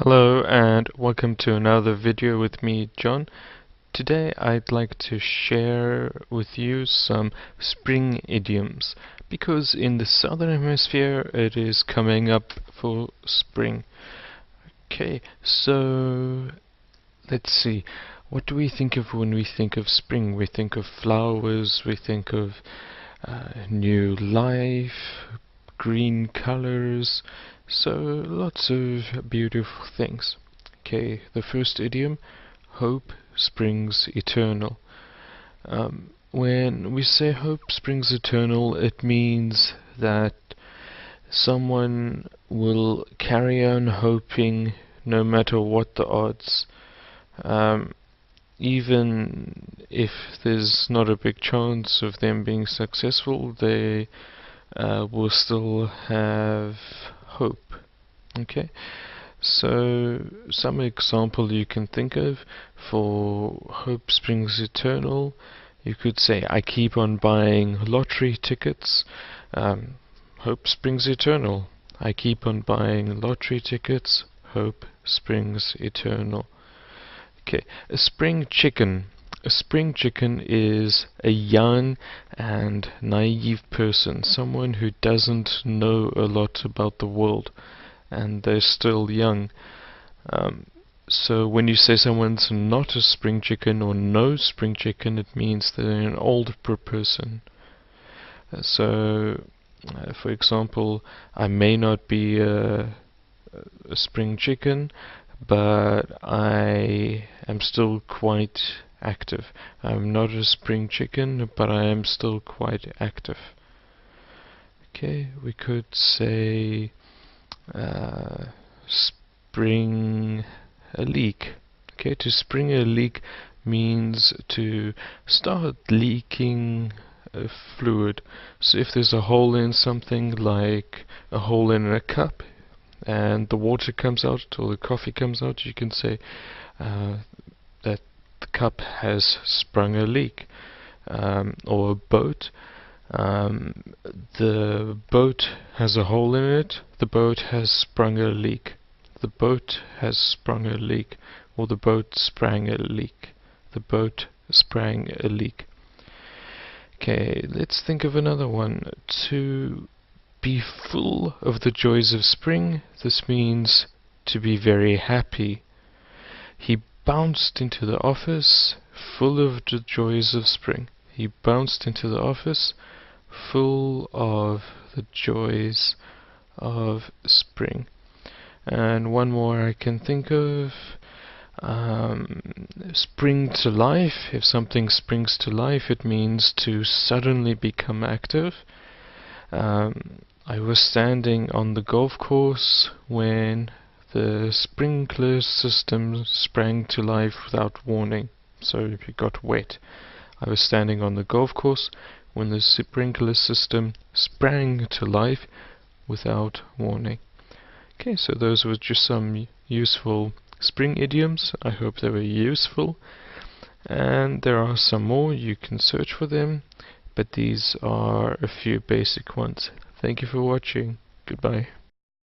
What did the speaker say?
Hello and welcome to another video with me, John. Today I'd like to share with you some spring idioms because in the southern hemisphere it is coming up for spring. Okay, so let's see. What do we think of when we think of spring? We think of flowers, we think of new life, green colors, so lots of beautiful things. Okay, the first idiom, hope springs eternal. When we say hope springs eternal, it means that someone will carry on hoping no matter what the odds. Even if there's not a big chance of them being successful, they will still have hope. Okay, so some example you can think of for hope springs eternal, you could say, I keep on buying lottery tickets. Hope springs eternal. I keep on buying lottery tickets. Hope springs eternal. Okay, a spring chicken. A spring chicken is a young and naive person, someone who doesn't know a lot about the world, and they're still young. So when you say someone's not a spring chicken or no spring chicken, it means they're an older person. For example, I may not be a spring chicken, but I am still quite active. I'm not a spring chicken, but I am still quite active. Okay, we could say spring a leak. Okay, to spring a leak means to start leaking fluid. So if there's a hole in something, like a hole in a cup, and the water comes out or the coffee comes out, you can say that the cup has sprung a leak. Or a boat. The boat has a hole in it. The boat has sprung a leak. The boat has sprung a leak. Or the boat sprang a leak. The boat sprang a leak. Okay, let's think of another one. To be full of the joys of spring, this means to be very happy. He bounced into the office full of the joys of spring. He bounced into the office full of the joys of spring. And one more I can think of. Spring to life. If something springs to life, it means to suddenly become active. I was standing on the golf course when the sprinkler system sprang to life without warning, so it got wet. I was standing on the golf course when the sprinkler system sprang to life without warning. Okay, so those were just some useful spring idioms. I hope they were useful, and there are some more. You can search for them, but these are a few basic ones. Thank you for watching. Goodbye.